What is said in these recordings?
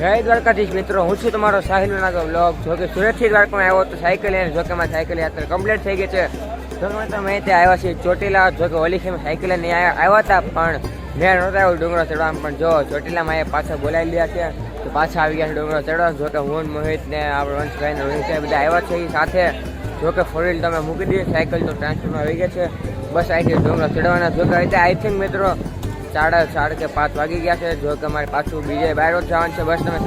જય દ્વારકાધીશ મિત્રો, હું છું તમારો સાહિલ નાગર બ્લોગ. જો કે સુરતથી દ્વારકામાં આવ્યો તો સાયકલ લઈને, જો કે મારી સાયકલ યાત્રા કમ્પ્લીટ થઈ ગઈ છે. જો કે મિત્રો મેં ત્યાં આવ્યા છીએ ચોટીલા. જો કે ઓલી ખેમ સાયકલ લઈને આવ્યા હતા, પણ મેં નહોતા આવ્યો ડુંગરો ચડવામાં. પણ જો ચોટીલામાં એ પાછા બોલાવી લીધા છે તો પાછા આવી ગયા છે ડુંગરો ચડવા. જો કે હું મોહિત ને આપણે વંશભાઈ ને રોહિત બધા આવ્યા છે એ સાથે. જો કે ફોર વ્હીલ તમે મૂકી દીધી, સાયકલ તો ટ્રાન્સફરમાં આવી ગયા છે. બસ અહીંથી ડુંગરો ચડવાના. જો કે આઈ થિંક મિત્રો 4:30 કે 5 વાગી ગયા છે. જો કે અમારે પાછું બીજે બહાર જવાનું છે. બસ તમે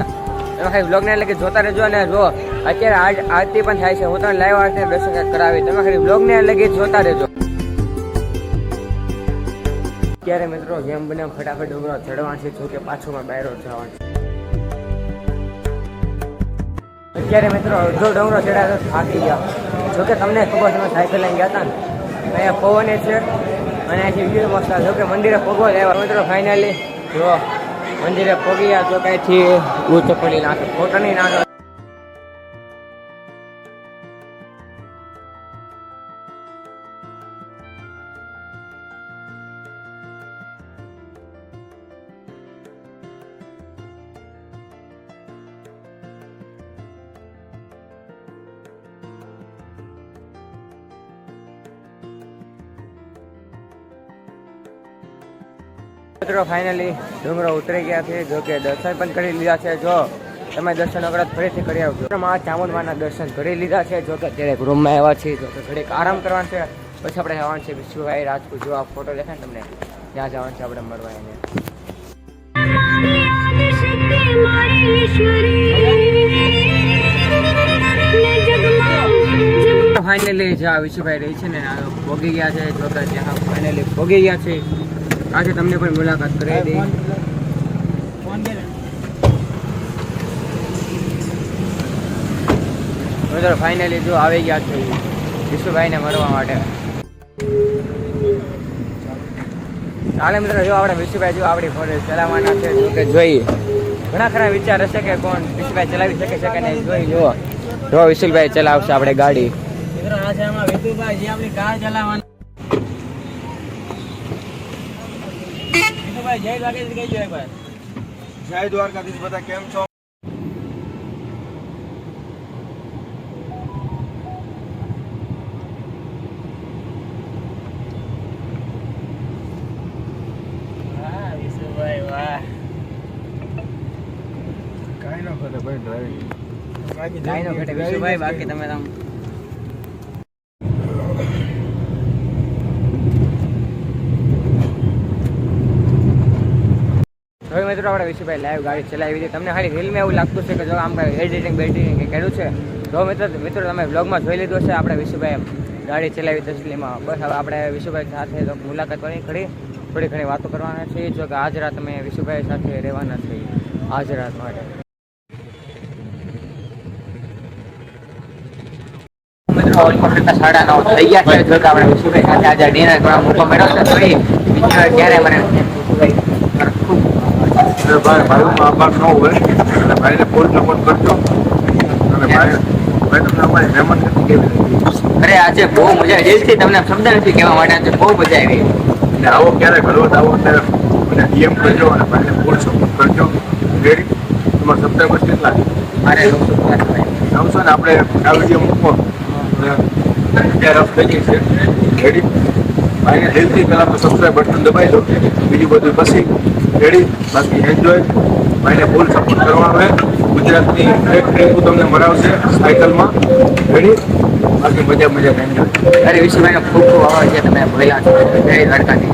ખાલી બ્લોગને લગી જોતા રહેજો. અને જો અત્યારે આરતી પણ થાય છે, હું તમને લાઈવ આરતી દર્શન કરાવી. તમે ખાલી બ્લોગને લગી જોતા રહેજો. અત્યારે મિત્રો જેમ બને ફટાફટ ડુંગરો ચડવાનું છે. જો કે પાછું બહાર જવાનું છે. અત્યારે મિત્રો અડધો ડુંગરો ચડ્યા તો થાકી ગયા. જો કે તમને ખબર તમે સાયકલ લઈને ગયા હતા ને, અહીંયા પવને છે અને અહીંથી વ્યૂ મસ્ત. જો કે મંદિરે પગો લેવા મિત્રો ફાઇનલી જો મંદિરે પગી ગયા. જો કંઈથી ઊંચ પડી નાખે ફોટો નહીં નાખે. મિત્રો ફાઇનલી ડુંગરો ઉતરી ગયા છે. જો કે દર્શન પણ કરી લીધા છે. જો તમે દર્શન વગર ફરીથી કરી આવજો. મા ચામુંડમાના દર્શન કરી લીધા છે. જો કે અત્યારે રૂમમાં આવ્યા છીએ. જો કે ઘડીક આરામ કરવાનું છે. પછી આપણે જવાનું છે વિશ્વભાઈ રાજપૂત. જો આ ફોટો દેખાય ને તમને, ત્યાં જવાનું છે આપણે મળવા એને. ફાઇનલી જ્યાં વિશ્વભાઈ રહી છે ને ભોગી ગયા છે. જો કે ત્યાં ફાઇનલી ભોગી ગયા છે. આજે તમને પણ મુલાકાત કરાવી દઈ. મિત્રો ફાઇનલી જો આવી ગયા છે વિશુભાઈને મળવા માટે. ચાલે મિત્રો જો આપણે વિશુભાઈ જો આપણી ફોન ચલાવવાના છે. જો કે જોઈ ઘણા ખરા વિચાર હશે કે કોણ વિશુભાઈ ચલાવી શકે છે કે નહીં. જોઈ જો વિશુભાઈ ચલાવશે આપણે ગાડી. મિત્રો આ છે આમાં વિશુભાઈ જે આપણી કાર ચલાવવાની. જય દ્વારકાધીશ કહેજો એકવાર. જય દ્વારકાધીશ. બધા કેમ છો? વાહ વિશુભાઈ વાહ. કાઈ ન ઘટે ભાઈ ડ્રાઈવિંગ. કાઈ ન ઘટે વિશુભાઈ. બાકી તમે હવે મિત્રો આપણે વિશુભાઈ લાઈવ ગાડી ચલાવી હતી. તમને ખાલી રીલમાં એવું લાગતું છે કે જો આમ એડિટિંગ બેડિટિંગ કે કર્યું છે. તો મિત્રો તમે બ્લોગમાં જોઈ લીધું છે આપણે વિશુભાઈ ગાડી ચલાવી તસલીમાં. બસ હવે આપણે વિશુભાઈ સાથે તો મુલાકાત કરી થોડી ઘણી વાતો કરવાના છીએ. જો કે આજ રાત અમે વિશુભાઈ સાથે રહેવાના છીએ આજ રાત માટે. મિત્રો ઓલમોસ્ટ 9:30 થઈ ગયા છે. જો કે આપણે વિશુભાઈ સાથે આજે ડિનર કરવા મોકો મળ્યો છે. ત્યારે મને વિશુભાઈ ભાઈમાં આભાર ન હોય એટલે ભાઈને ફૂલ સપોર્ટ કરજો. અને ભાઈ તમને અમારી મહેમાન નથી કેવી. અરે આજે બહુ મજા આવી. દિલથી તમને શબ્દ નથી કહેવા માટે આજે બહુ મજા આવી. અને આવો ક્યારે ઘરવત આવો ત્યારે મને ડીએમ કરજો અને ભાઈને ફૂલ સપોર્ટ કરજો. રેડી? તમારા સબસ્ક્રાઈબર્સ કેટલા? મારે 900 ને આપણે આ વિડીયો મૂકો ત્યારે રફ થઈ જશે. રેડી? ભાઈને દિલથી પહેલાં તો સબસ્ક્રાઈબ બટન દબાવી દો. બીજું બધું પછી રેડી. બાકી એન્જોય. ભાઈને ફૂલ સપોર્ટ કરવાનો હોય. ગુજરાતની એક ટ્રીપ તમને મરાવશે સાયકલમાં. રેડી? બાકી મજા એન્જોય. અરે વિશુભાઈનો ખૂબ ખૂબ આભાર છે તમે ભરેલા છો. જય દ્વારકાથી.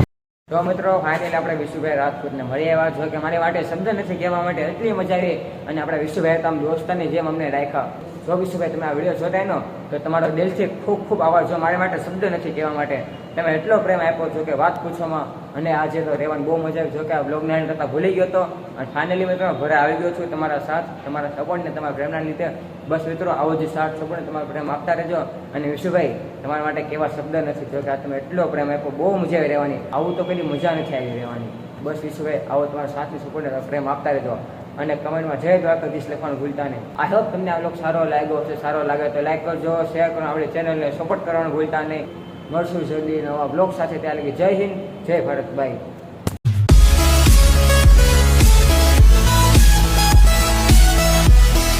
તો મિત્રો ફાઇનલી આપણે વિશુભાઈ રાજપૂતને મળી આવ્યા. છો કે મારી માટે શબ્દ નથી કહેવા માટે એટલી મજા આવી. અને આપણે વિશુભાઈ આમ દોસ્તારની જેમ અમને રાખ્યા. જો વિશુભાઈ તમે આ વિડીયો જોતા એનો તો તમારો દિલથી ખૂબ ખૂબ આભાર. જો મારી માટે શબ્દ નથી કહેવા માટે. તમે એટલો પ્રેમ આપ્યો છો કે વાત પૂછવામાં. અને આજે તો રહેવાની બહુ મજા આવી. જો કે આ બ્લોગને એન્ડ કરતાં ભૂલી ગયો હતો. અને ફાઇનલી મિત્રો ઘરે આવી ગયો છું. તમારા સાથ, તમારા સપોર્ટને, તમારા પ્રેમના લીધે. બસ મિત્રો આવો જ સાથ સપોર્ટ તમારો પ્રેમ આપતા રહેજો. અને વિશુભાઈ તમારા માટે કેવા શબ્દ નથી. જો કે આ તમે એટલો પ્રેમ આપ્યો, બહુ મજા આવી રહેવાની. આવું તો કદી મજા નથી આવી રહેવાની. બસ વિશુભાઈ આવો તમારા સાથની સપોર્ટને પ્રેમ આપતા રહેજો. અને કમેન્ટમાં જય દ્વારકાધીશ લખવાનું ભૂલતા નહીં. આઈ હોપ તમને આ બ્લોગ સારો લાગ્યો હશે. સારો લાગે તો લાઈક કરજો, શેર કરો, આપણી ચેનલને સપોર્ટ કરવાનું ભૂલતા નહીં. મળશું જલ્દી નવા બ્લોગ સાથે. ત્યાં લગી જય હિન્દ, જય ભારત. બાય.